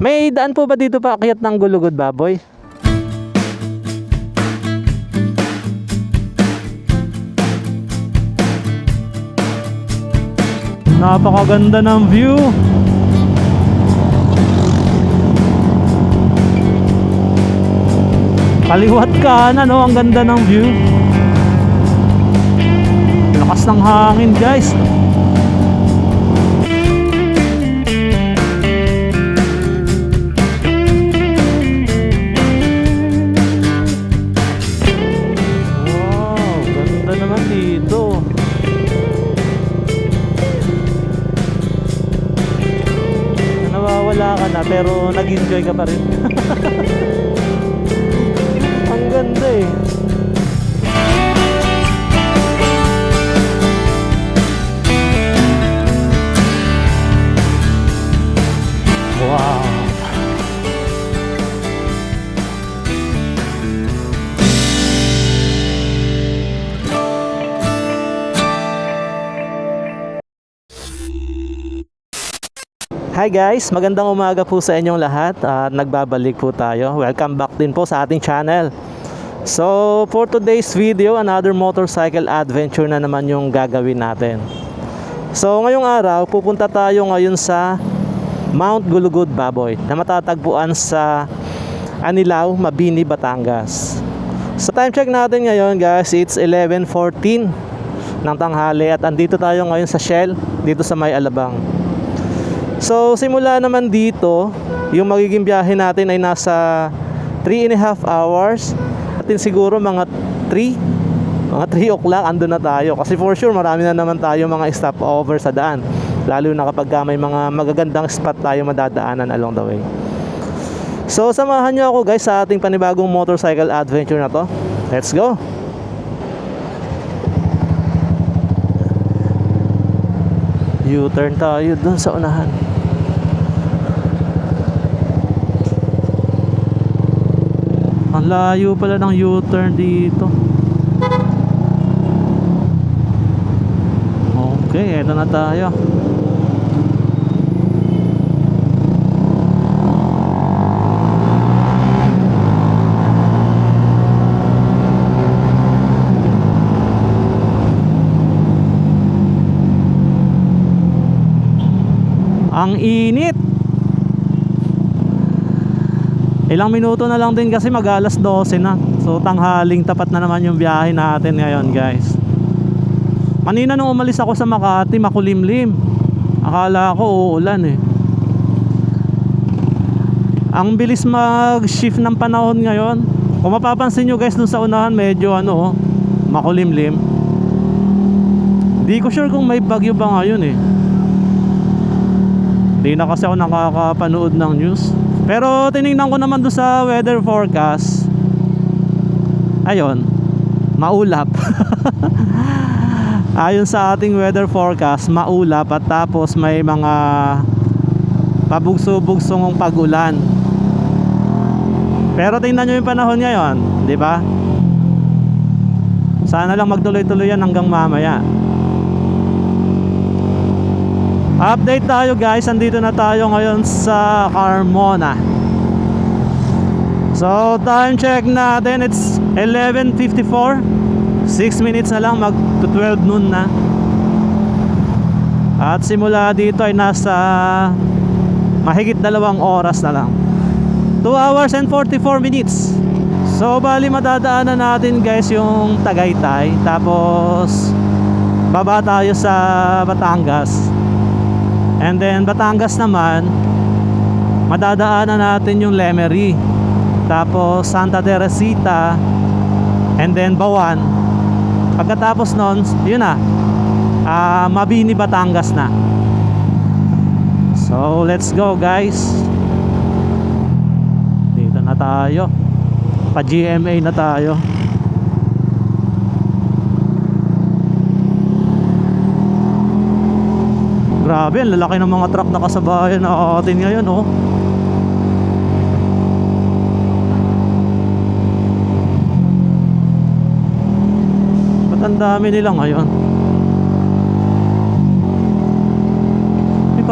May daan po ba dito pa akyat ng Gulugod, Baboy? Napakaganda ng view. Kaliwat kanan, no? Ang ganda ng view. Lakas ng hangin, guys. Wow, ganda naman dito. Nawawala ka na pero nag-enjoy ka pa rin. Ang ganda eh. Wow. Hi guys, magandang umaga po sa inyong lahat at nagbabalik po tayo. Welcome back din po sa ating channel. So for today's video, another motorcycle adventure na naman yung gagawin natin. So ngayong araw, pupunta tayo ngayon sa Mount Gulugod, Baboy, na matatagpuan sa Anilao, Mabini, Batangas. Sa time check natin ngayon guys, it's 11:14 ng tanghali at andito tayo ngayon sa Shell, dito sa May Alabang. So simula naman dito, yung magiging biyahe natin ay nasa 3.5 hours. Atin siguro mga 3 o'clock andun na tayo. Kasi for sure marami na naman tayo mga stopover sa daan. Lalo na kapag may mga magagandang spot tayo madadaanan along the way. So samahan nyo ako guys sa ating panibagong motorcycle adventure na to. Let's go! U-turn tayo dun sa unahan. Ang layo pala ng U-turn dito. Okay, eto na tayo. Ang init. Ilang minuto na lang din kasi mag-alas 12 na. So tanghaling tapat na naman yung biyahe natin ngayon guys. Kanina nung umalis ako sa Makati, makulimlim. Akala ko uulan eh. Ang bilis mag-shift ng panahon ngayon. Kung mapapansin nyo guys, dun sa unahan medyo makulimlim. Di ko sure kung may bagyo ba ngayon eh. Di na kasi ako nakakapanood ng news. Pero tinignan ko naman doon sa weather forecast. Ayun, maulap. Ayon sa ating weather forecast, maulap at tapos may mga pabugso-bugsong pag-ulan. Pero tingnan nyo yung panahon ngayon, di ba? Sana lang magtuloy-tuloy yan hanggang mamaya. Update tayo guys, andito na tayo ngayon sa Carmona. So time check natin, it's 11:54. 6 minutes na lang, mag to 12 noon na. At simula dito ay nasa mahigit 2 oras na lang. 2 hours and 44 minutes. So bali madadaanan natin guys yung Tagaytay. Tapos baba tayo sa Batangas. And then Batangas naman, madadaanan natin yung Lemery, tapos Santa Teresita, and then Bawan. Pagkatapos nun, yun na, Mabini, Batangas na. So let's go guys. Dito na tayo, pa GMA na tayo. Grabe, ang lalaki ng mga truck na kasabayan natin ngayon Ba't ang dami nila ngayon?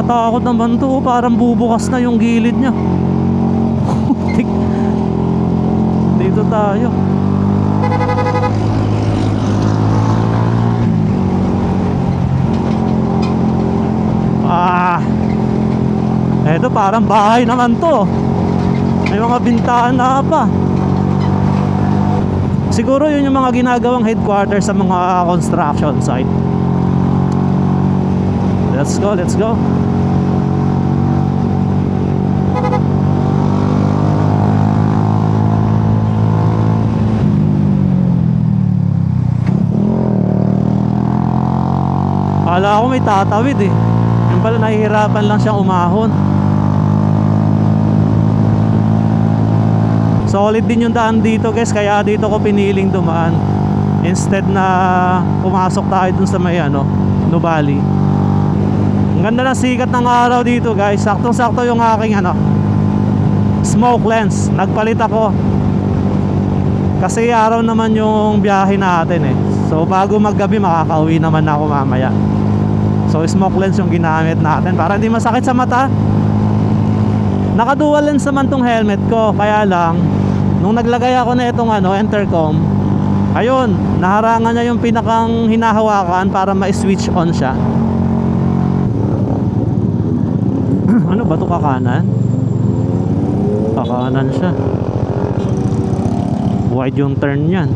Nakakatakot naman to, parang bubukas na yung gilid niya. Dito tayo. Eto parang bahay naman to. May mga bintana pa. Siguro yun yung mga ginagawang headquarters sa mga construction site. Let's go, let's go. Akala ko may tatawid eh. Yung pala nahihirapan lang siyang umahon. Solid din yung daan dito guys, kaya dito ko piniling dumaan instead na pumasok tayo dun sa may Nuvali. Ang ganda ng sikat ng araw dito guys. Saktong sakto yung aking smoke lens. Nagpalit ako kasi araw naman yung biyahe natin eh. So bago maggabi makakauwi naman ako mamaya. So smoke lens yung ginamit natin para hindi masakit sa mata. Naka dual lens naman tong helmet ko, kaya lang nung naglagay ako na itong intercom, ayun, naharangan niya yung pinakang hinahawakan para ma-switch on siya. Ano ba ito, kakanan? Kakanan siya. Wide yung turn yan.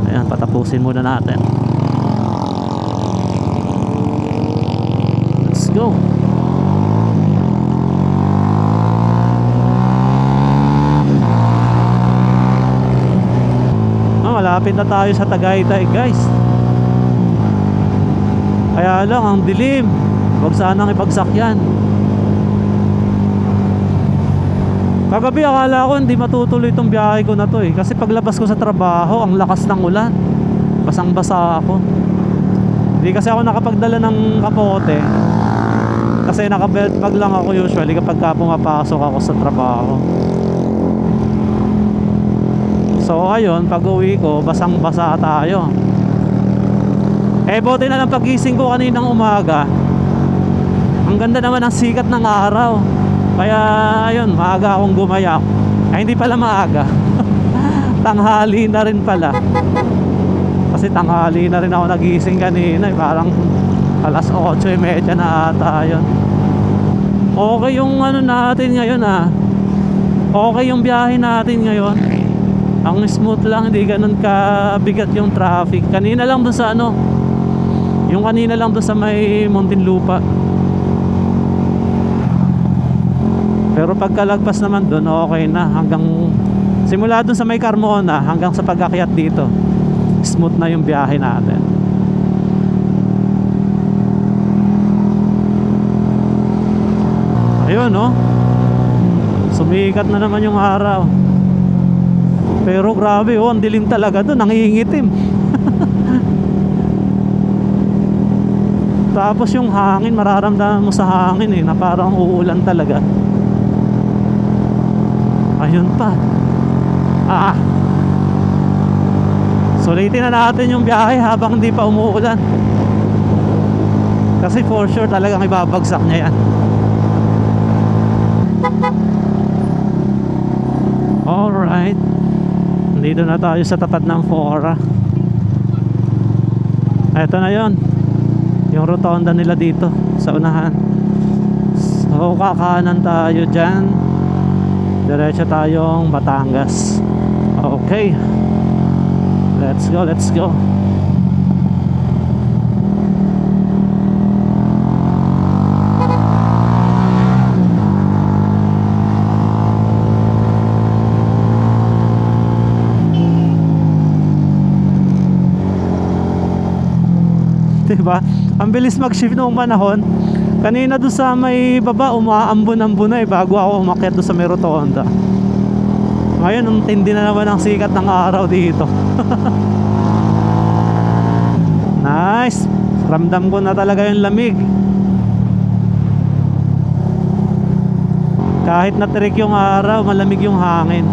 Ayan, patapusin muna natin. Let's go. Malapit na tayo sa Tagaytay guys. Kaya lang ang dilim. Huwag sanang ibagsak yan. Kagabi akala ko hindi matutuloy itong biyahe ko na to eh. Kasi paglabas ko sa trabaho, ang lakas ng ulan. Basang basa ako. Hindi kasi ako nakapagdala ng kapote. Kasi naka-belt bag lang ako usually kapag pumapasok ako sa trabaho. So ayun, pag uwi ko, basang basa tayo. Eh buti na lang pagising ko kaninang umaga, ang ganda naman ang sikat ng araw. Kaya ayun, maaga akong gumayak. Ay hindi pala maaga. Tanghali na rin pala. Kasi tanghali na rin ako nagising kanina. Parang alas 8:30 na ata yun. Okay yung natin ngayon Okay yung biyahe natin ngayon. Ang smooth lang, hindi ganun kabigat yung traffic. Kanina lang doon sa yung kanina lang doon sa may Muntinlupa. Pero pagkalagpas naman doon, okay na. Hanggang simula doon sa may Carmona hanggang sa pag-akyat dito, smooth na yung biyahe natin. Ayun sumikat na naman yung araw. Pero grabe ang dilim talaga doon, nangingitim. Tapos yung hangin, mararamdaman mo sa hangin na parang uulan talaga. Ayun pa. Sulitin na natin yung biyahe habang hindi pa umuulan. Kasi for sure talagang ibabagsak niya yan. Alright, dito na tayo sa tapat ng Fora. Ito na yon, yung rotonda nila dito sa unahan. So kakanan tayo dyan, diretso tayong Batangas. Okay, let's go, let's go. Diba? Ang bilis mag-shift noong panahon. Kanina doon sa may baba, umaambon-ambon na bago ako umakyat doon sa may rotonda. Ngayon, ang tindi na naman ang sikat ng araw dito. Nice. Ramdam ko na talaga yung lamig. Kahit na-trick yung araw, malamig yung hangin.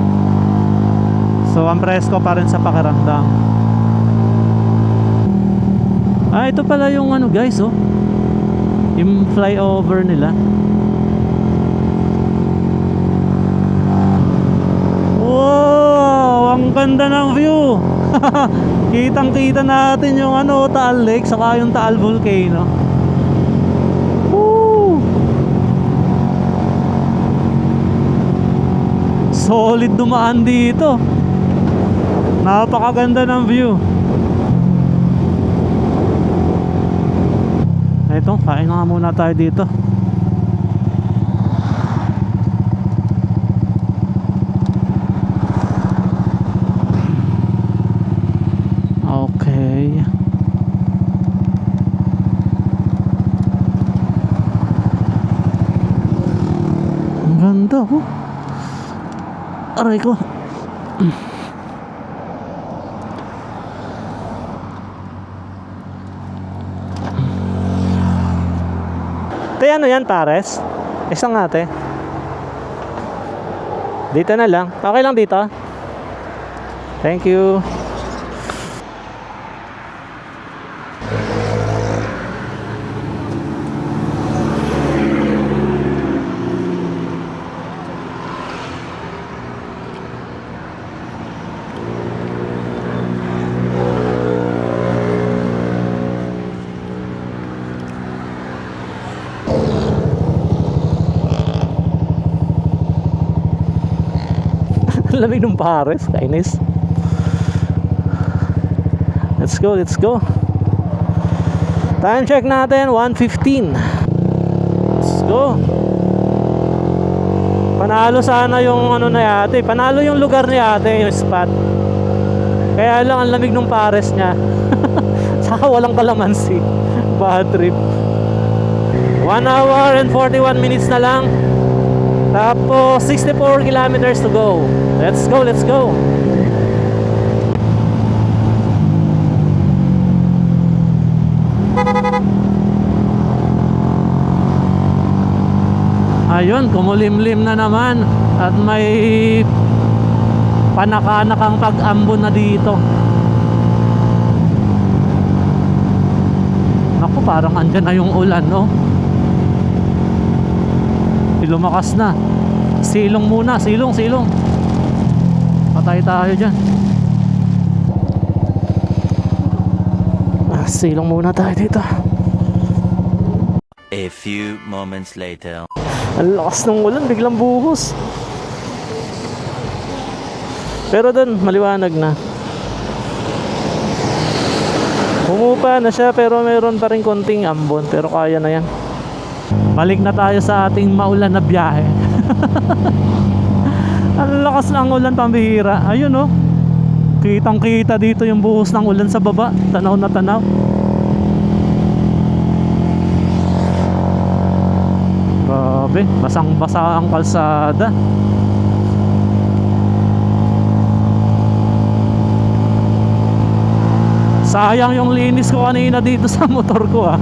So, ang presko pa rin sa pakiramdam. Ito pala yung guys yung flyover nila. Wow, ang ganda ng view. Kitang kita natin yung ano, Taal Lake saka yung Taal Volcano. Woo! Solid dumaan dito. Napakaganda ng view. Ito, kain nga muna tayo dito. Okay. Ang ganda oh. Aray ko. Te, ano yan, pares? Isang nga, te. Dito na lang. Okay lang dito. Thank you. Lamig ng pares, kainis. Let's go, let's go. Time check natin, 1:15. Let's go. Panalo sana yung ano na yate. Panalo yung lugar ni ate, yung spot. Kaya lang ang lamig ng pares niya. Saka walang kalamansi. Bad trip. 1 hour and 41 minutes na lang. Tapos 64 kilometers to go. Let's go, let's go. Ayun, kumulimlim na naman. At may panakanakang pag-ambon na dito. Naku, parang andyan na yung ulan, no? Lumakas na. Silong muna, silong. Patay tayo dyan. Silong muna tayo dito. A few moments later. Ang lakas ng ulan, biglang buhos. Pero dun, maliwanag na. Humupa na siya pero meron pa rin konting ambon. Pero kaya na yan. Balik na tayo sa ating maulan na biyahe. Ang lakas ng ulan, pambihira. Ayun oh. Kitang kita dito yung buhos ng ulan sa baba. Tanaw na tanaw. Grabe, basang basa ang kalsada. Sayang yung linis ko kanina dito sa motor ko ah.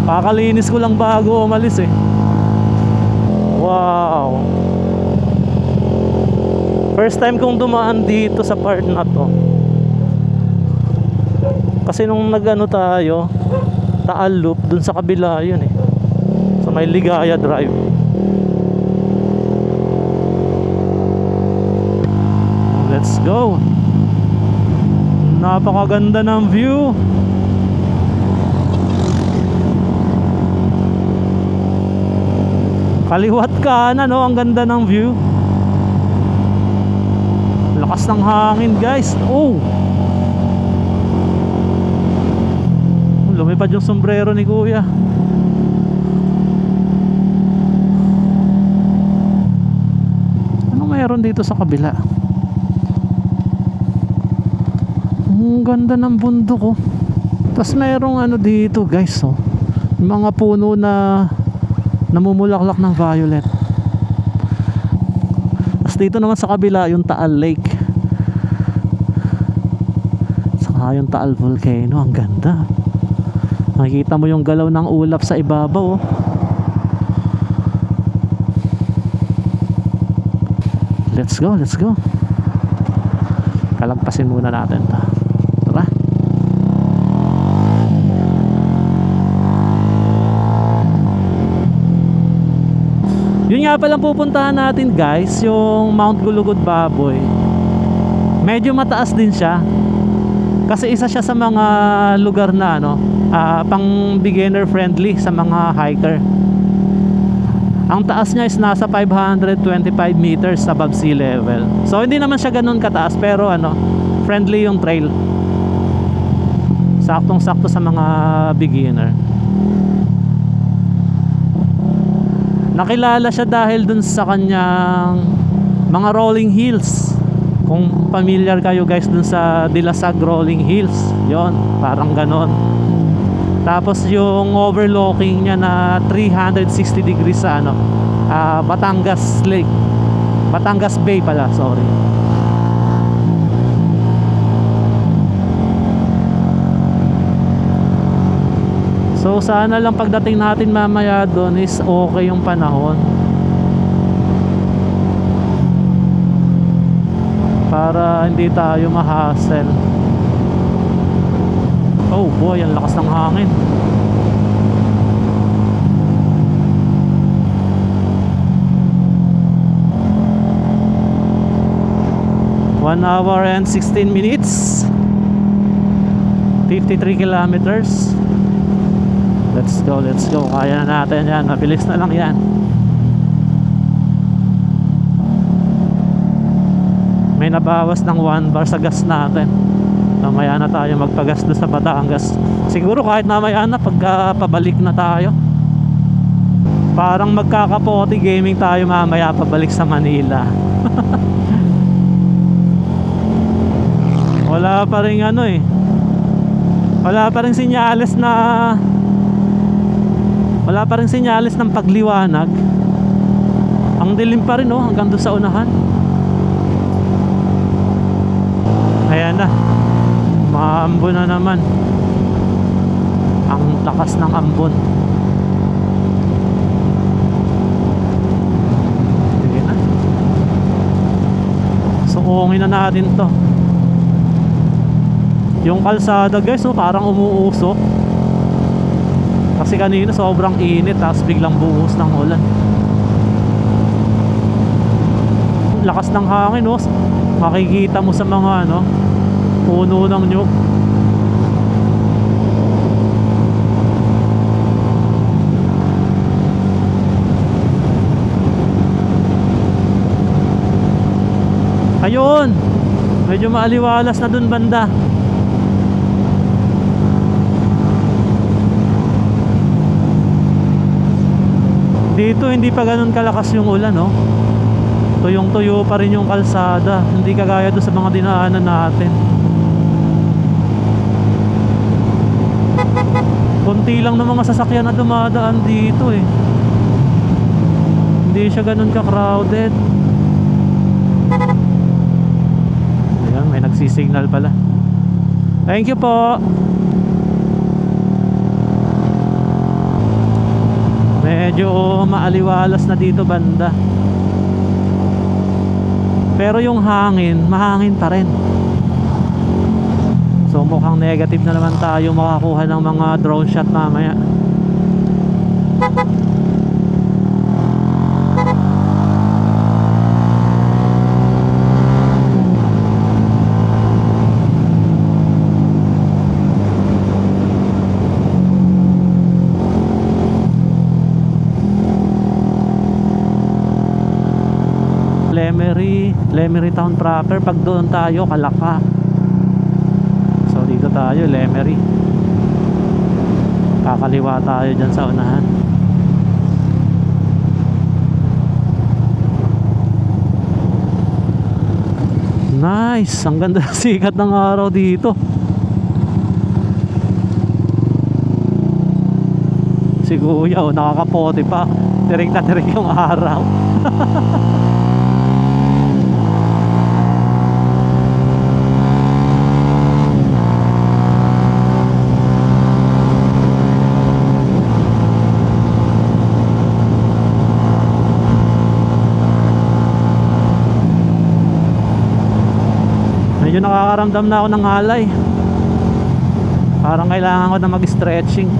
Kakalinis ko lang bago umalis eh. Wow. First time kong dumaan dito sa part na to. Kasi nung nag-ano tayo, Taal Loop, dun sa kabila yun eh. Sa may Ligaya Drive. Let's go. Napakaganda ng view. Kaliwat kanan, no? Ang ganda ng view. Lakas ng hangin, guys. Oh! Lumipad yung sombrero ni kuya. Ano mayroon dito sa kabila? Ang ganda ng bundok, oh. Tapos mayroong ano dito, guys, oh. Mga puno na namumulaklak ng violet. Tapos dito naman sa kabila yung Taal Lake, saka yung Taal Volcano. Ang ganda. Nakikita mo yung galaw ng ulap sa ibabaw oh. Let's go, let's go. Kalagpasin muna natin to. Tara. Yun nga palang pupuntahan natin guys, yung Mount Gulugod Baboy. Medyo mataas din siya. Kasi isa siya sa mga lugar na pang beginner friendly sa mga hiker. Ang taas niya is nasa 525 meters above sea level. So hindi naman siya ganun kataas, pero friendly yung trail. Saktong-sakto sa mga beginner. Nakilala siya dahil dun sa kanyang mga rolling hills. Kung familiar kayo guys dun sa Dilasag Rolling Hills, yon, parang ganon. Tapos yung overlooking niya na 360 degrees sa Batangas Lake, Batangas Bay pala, sorry. So sana lang pagdating natin mamaya doon is okay yung panahon, para hindi tayo ma-hassle. Oh boy, ang lakas ng hangin. One hour and 16 minutes, 53 kilometers. Let's go, let's go. Kaya na natin yan, mabilis na lang yan. May nabawas ng 1 bar sa gas natin. Mamaya na tayo magpagas doon sa Batangas. Siguro kahit mamaya na pagka pabalik na tayo. Parang magkakapoti gaming tayo mamaya pabalik sa Manila. Wala pa rin wala pa rin senyales na, wala pa rin senyales ng pagliwanag. Ang dilim pa rin hanggang doon sa unahan. Ayan na, maambon na naman. Ang lakas ng ambon. Sige na. Suungin na natin to. Yung kalsada guys, parang umuusok. Kasi kanina sobrang init, tapos biglang buhos ng ulan. Lakas ng hangin, makikita mo sa mga puno ng nyug. Ayun, medyo maaliwalas na dun banda. Dito hindi pa ganun kalakas yung ulan, tuyong-tuyo pa rin yung kalsada. Hindi kagaya doon sa mga dinaanan natin. Konti lang ng mga sasakyan na dumadaan dito Hindi siya ganun ka-crowded. Ayan, may nagsisignal pala. Thank you po. Medyo maaliwalas na dito banda. Pero yung hangin, mahangin pa rin. So mukhang negative na naman tayo makakuha ng mga drone shot mamaya. Lemery town proper. Pag doon tayo, Kalaka. So dito tayo, Lemery. Kakaliwa tayo dyan sa unahan. Nice, ang ganda ng sikat ng araw dito. Si Kuya, nakakapote pa. Tirik na tirik yung araw. Medyo nakakaramdam na ako ng alay. Parang kailangan ko na mag-stretching.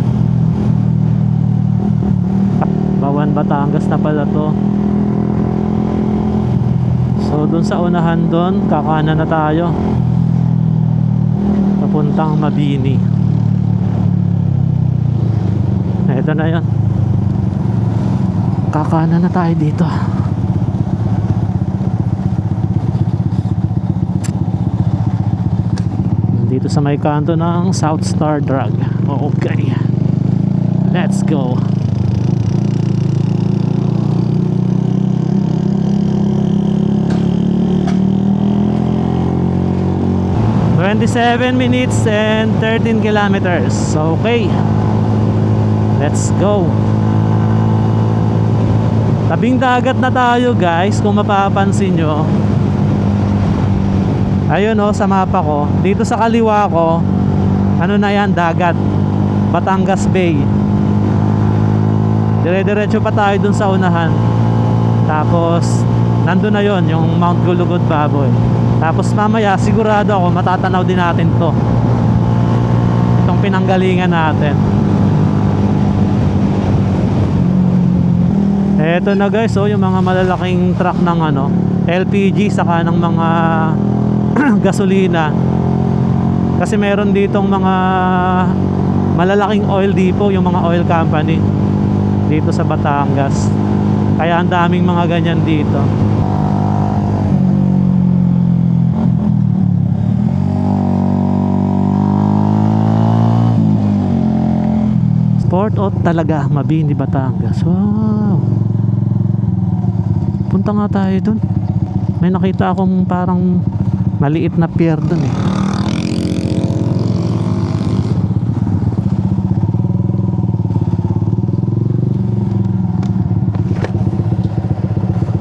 Butuan, Batangas na pala to. So dun sa unahan dun, kakanan na tayo papuntang Mabini. Ito na yun, kakanan na tayo dito. Dito sa may kanto ng South Star Drug. Okay, let's go. (27 minutes and 13 kilometers). Okay, let's go. Tabing dagat na tayo guys, kung mapapansin nyo. Ayun oh, sa mapa ko, dito sa kaliwa ko, ano na yan, dagat, Batangas Bay. Dire-diretso pa tayo dun sa unahan. Tapos nandun na yon yung Mount Gulugod Baboy. Tapos mamaya sigurado ako matatanaw din natin to, itong pinanggalingan natin. Eto na guys, oh, yung mga malalaking truck ng ano, LPG saka ng mga gasolina. Kasi meron ditong mga malalaking oil depot, yung mga oil company dito sa Batangas. Kaya ang daming mga ganyan dito. Port Out talaga, Mabini, Batangas. Wow, punta nga tayo dun. May nakita akong parang maliit na pier dun eh.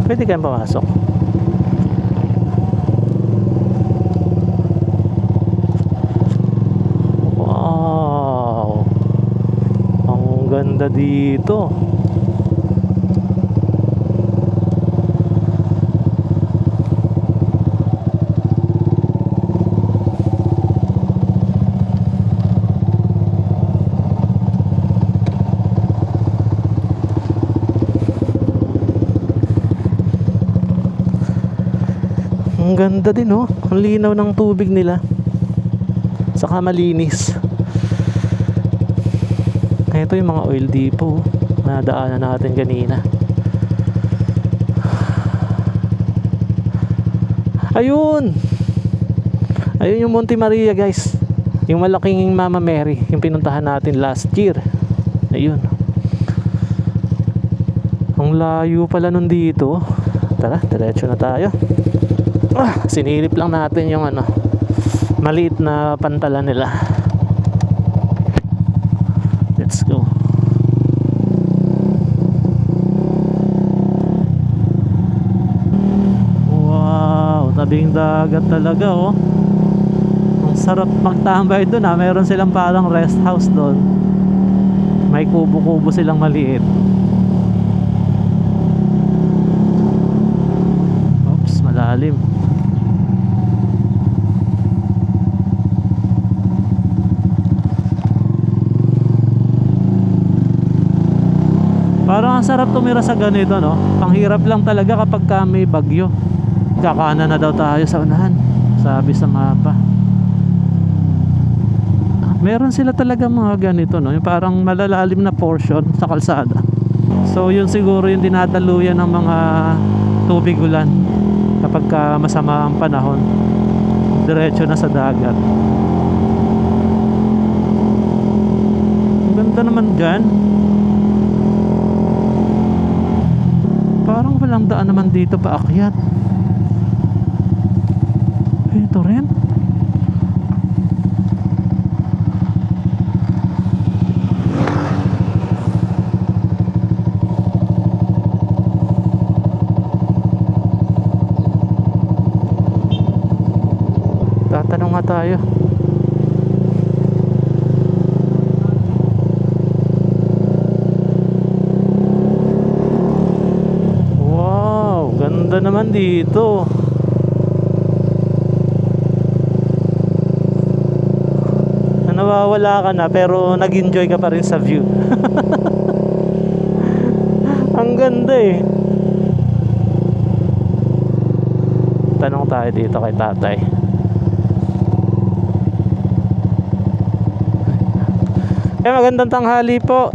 Pwede kayong pumasok. Wow, ang ganda dito. Ang ganda din oh, ang linaw ng tubig nila, saka malinis. Ito yung mga oil depot na daanan natin kanina. Ayun, ayun yung Monte Maria guys, yung malaking Mama Mary, yung pinuntahan natin last year. Ayun, ang layo pala nun dito. Tara, diretso na tayo. Sinilip lang natin yung ano, maliit na pantalan nila. Let's go. Wow, tabing dagat talaga oh. Ang sarap magtambay doon ah. Meron silang parang rest house doon. May kubo-kubo silang maliit. Oops, malalim. Parang ang sarap tumira sa ganito no. Panghirap lang talaga kapag may bagyo. Kakanan na daw tayo sa unahan, sabi sa mapa. Meron sila talaga mga ganito no, yung parang malalalim na portion sa kalsada. So yun siguro yung dinadaluyan ng mga tubig ulan kapag masama ang panahon. Diretso na sa dagat. Ang ganda naman dyan. Parang walang daan naman dito paakyat. Ito rin. Tatanong nga tayo. Ganda naman dito. Nawawala ka na pero nag-enjoy ka pa rin sa view. maganda eh. Tanong tayo dito kay tatay. Magandang tanghali po.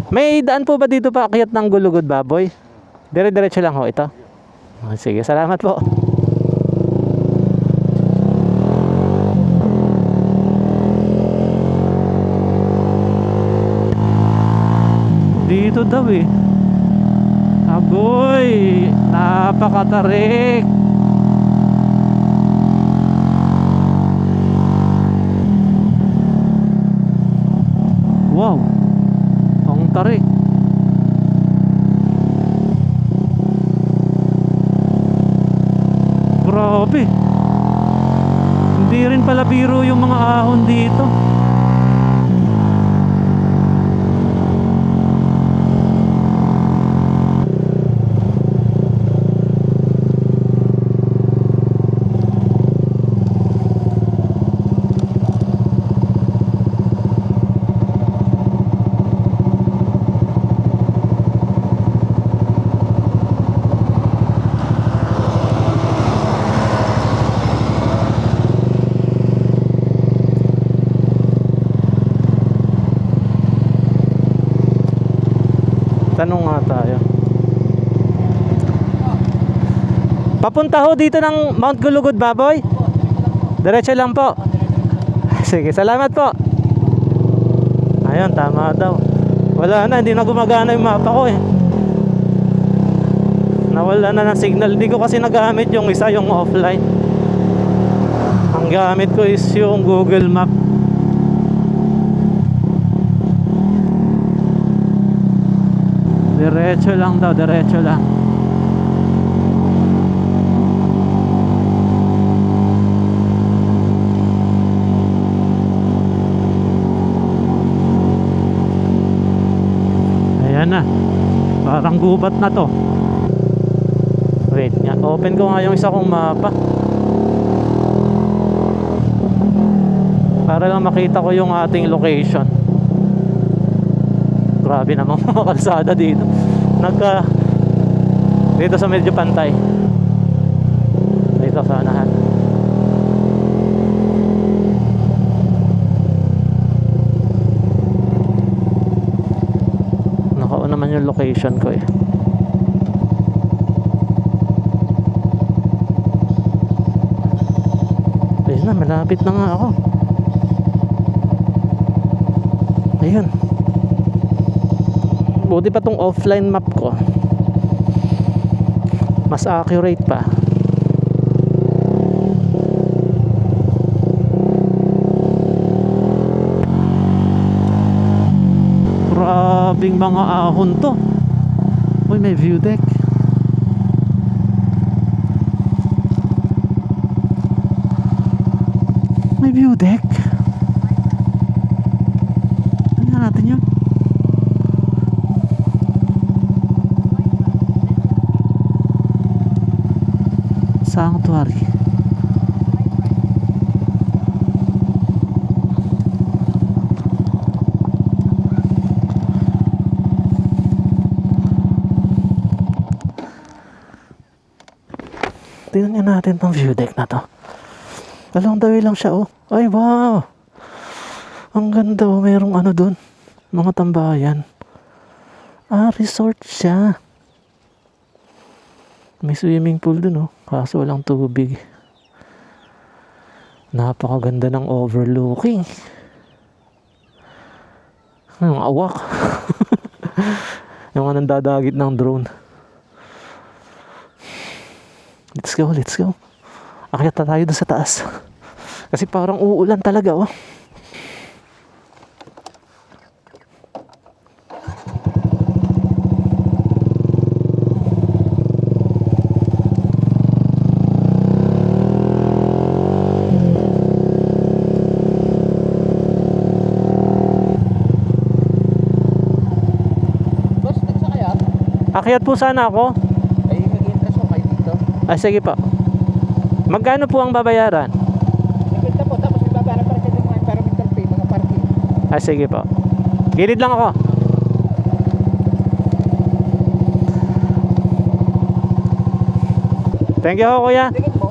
May daan po ba dito pa akyat ng Gulugod Baboy? Dire-diretso lang ho ito. Sige, salamat po. Dito daw eh. Agoy, napakatarik. Wow, ang tarik. Grabe. Hindi rin pala biro yung mga ahon dito. Tanong nga tayo. Papunta ho dito ng Mount Gulugod Baboy? Diretso lang po. Sige, salamat po. Ayun, tama daw. Wala na, hindi na gumagana yung mapa ko eh. Nawala na ng signal. Hindi ko kasi nagamit yung isa, yung offline. Ang gamit ko is yung Google Map. Diretso lang daw, diretso lang. Ayan na. Parang gubat na to. Wait nga, open ko nga yung isa kong mapa para lang makita ko yung ating location. Grabe naman mga kalsada dito. Dito sa medyo pantay. Dito sa anahan. Nakaon naman yung location ko eh. Ayun na, malapit na nga ako. Ayun. Buti pa tong offline map ko, mas accurate pa. Grabing mga ahon to. Uy, may view deck. May view deck. Tingnan natin yun. Sanctuary. Tingnan natin tong view deck na to. Dalawang dawi lang siya oh. Ay wow. Ang ganda oh, merong ano dun, mga tambayan. Resort siya. May swimming pool dun oh, kaso walang tubig. Napakaganda ng overlooking. Ang awak. Yung anong dadagit ng drone. Let's go, let's go. Akyat na tayo doon sa taas. Kasi parang uulan talaga oh. Akyat po sana ako. Ay, mag-interest ko kayo dito. Ay, sige po. Magkano po ang babayaran? 50 po, tapos may babayaran para sa mga environmental fee, mga parking. Ay, sige po. Gilid lang ako. Thank you ho, kuya. Tingin mo.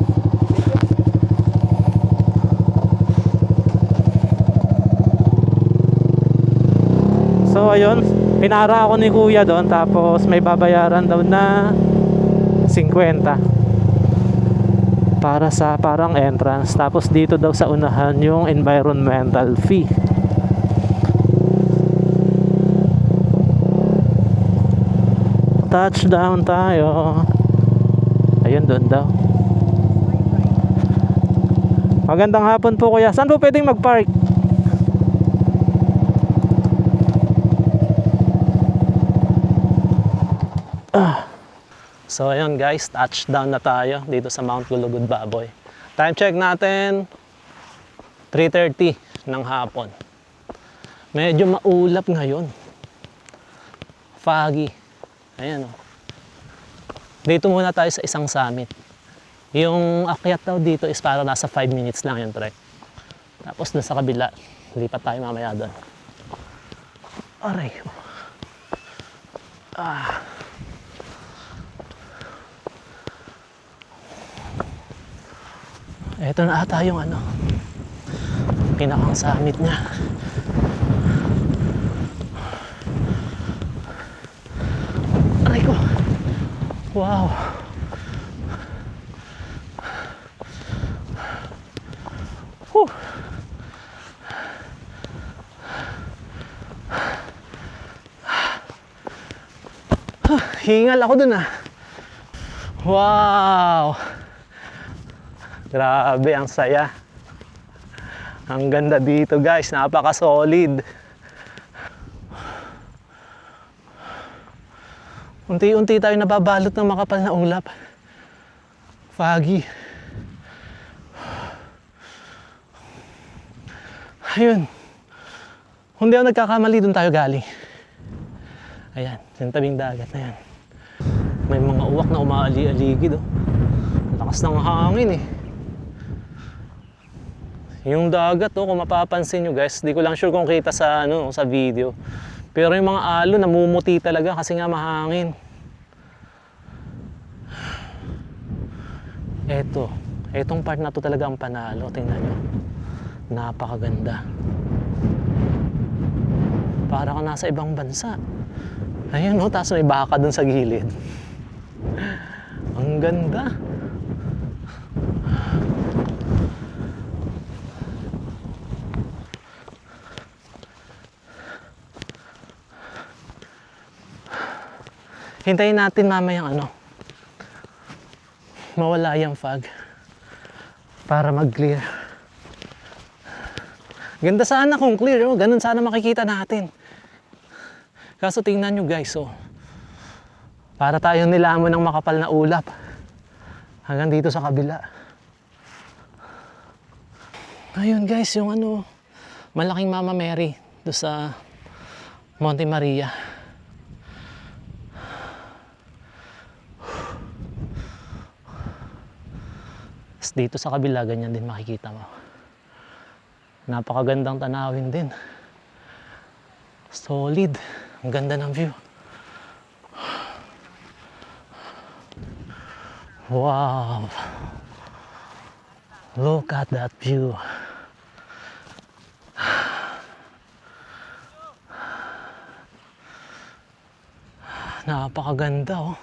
So ayun, pinara ako ni kuya doon, tapos may babayaran daw na 50 para sa parang entrance. Tapos dito daw sa unahan yung environmental fee. Touchdown tayo. Ayun, doon daw. Magandang hapon po, kuya. Saan po pwedeng mag-park? So ayun guys, touchdown na tayo dito sa Mount Gulugud Baboy. Time check natin 3:30 ng hapon. Medyo maulap ngayon. Foggy. Ayan oh. Dito muna tayo sa isang summit. Yung akyat daw dito is para nasa 5 minutes lang yung trek. Tapos na sa kabila, lipat tayo mamaya doon. Aray. Ito na ata yung ano, pinakang summit niya. Aray ko. Wow. Whew. Hingal ako dun ah. Wow. Grabe, ang saya. Ang ganda dito guys, napaka-solid. Unti-unti tayo nababalot ng makapal na ulap. Foggy. Ayun. Hindi ako nagkakamali, doon tayo galing. Ayan, yung tabing dagat na yan. May mga uwak na umaali-aligid oh. Lakas ng hangin eh. Yung dagat oh, kung mapapansin nyo guys, di ko lang sure kung kita sa ano sa video. Pero yung mga alon namumuti talaga kasi nga mahangin. Etong part na to talaga ang panalo, tingnan nyo. Napakaganda. Para ka nasa ibang bansa. Ayun oh, tapos may baka dun sa gilid. Ang ganda. Hintayin natin mamayang ano, mawala yung fog para mag-clear. Ganda sana kung clear, oh. Ganun sana makikita natin. Kaso tingnan nyo guys, oh. Para tayong nilamon ng makapal na ulap hanggang dito sa kabila. Ayun guys, yung ano, malaking Mama Mary doon sa Monte Maria. Dito sa kabila, ganyan din makikita mo. Napakagandang tanawin din. Solid. Ang ganda ng view. Wow. Look at that view. Napakaganda oh.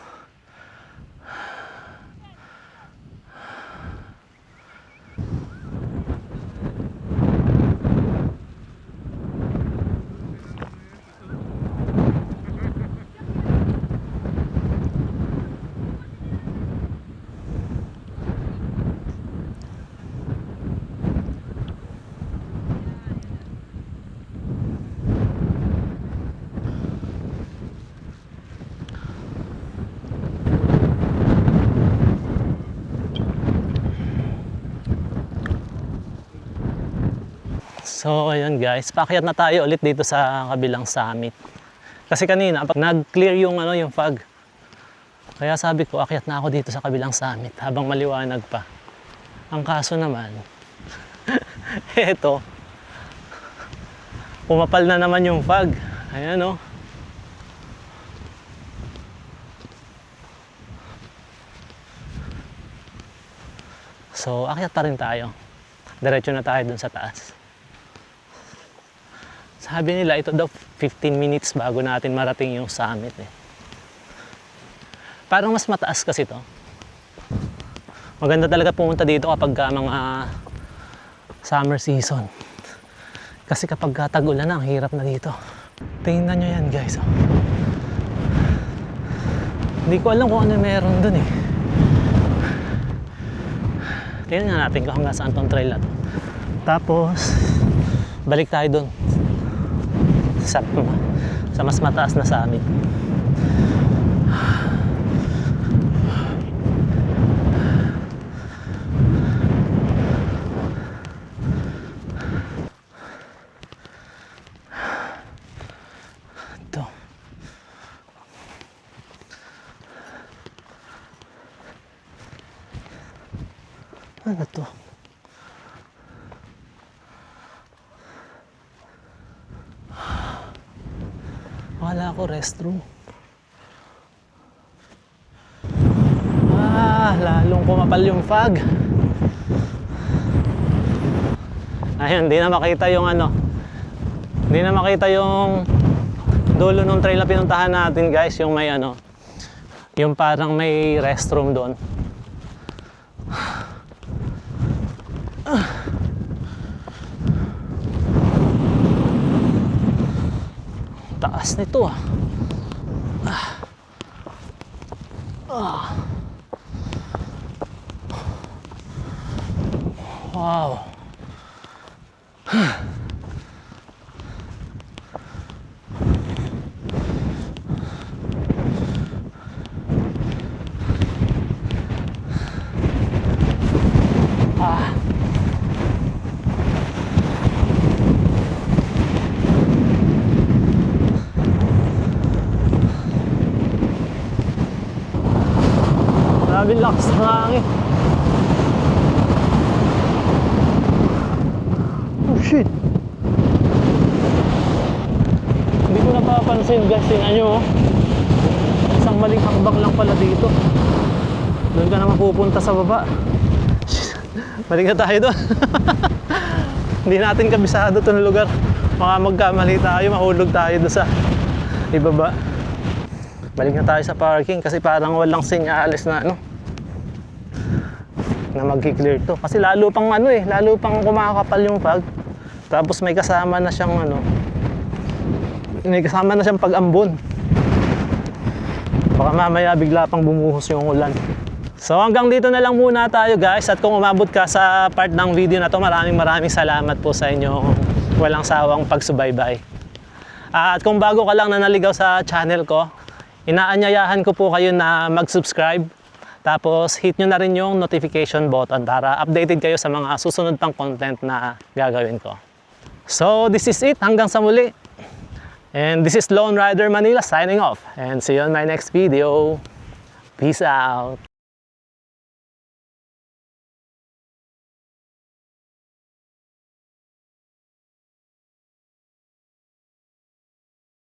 So ayun guys, paakyat na tayo ulit dito sa kabilang summit. Kasi kanina pag nag-clear yung ano, yung fog. Kaya sabi ko, akyat na ako dito sa kabilang summit habang maliwanag pa. Ang kaso naman, eto, pumapal na naman yung fog. Ayan oh. So, akyat pa rin tayo. Diretso na tayo dun sa taas. Sabi nila, ito daw 15 minutes bago natin marating yung summit eh. Parang mas mataas kasi to. Maganda talaga pumunta dito kapag mga summer season. Kasi kapag tag-ulan na, ang hirap na dito. Tingnan nyo yan guys. Oh. Hindi ko alam kung ano meron dun eh. Tingnan nga natin kung hanggang saan tong trail na to. Tapos, balik tayo dun. Sa mas mataas na summit. Ito. Ano to? Wala ako restroom. Lalong kumapal yung fog. Ayun, di na makita yung ano. Di na makita yung dulo ng trail na pinuntahan natin guys. Yung may ano. Yung parang may restroom doon. Taas nito ah. Wow. Grabe lakas ng hangin. Oh shit. Hindi ko napapansin guys, tingnan nyo oh. Isang maling hakbang lang pala dito. Doon ka naman pupunta sa baba. Balik na tayo doon. Hindi natin kabisado itong lugar. Baka magkamali tayo, mahulog tayo doon sa ibaba. Balik na tayo sa parking kasi parang walang senyales na ano na mag-clear to. Kasi lalo pang ano eh, lalo pang kumakapal yung fog. Tapos may kasama na siyang ano, may kasama na siyang pag-ambon. Baka mamaya bigla pang bumuhos yung ulan. So hanggang dito na lang muna tayo guys. At kung umabot ka sa part ng video na to, maraming salamat po sa inyo walang sawang pagsubaybay. At kung bago ka lang na naligaw sa channel ko, inaanyayahan ko po kayo na mag-subscribe. Tapos hit nyo na rin yung notification button para updated kayo sa mga susunod pang content na gagawin ko. So this is it. Hanggang sa muli. And this is Lone Rider Manila signing off. And see you on my next video. Peace out.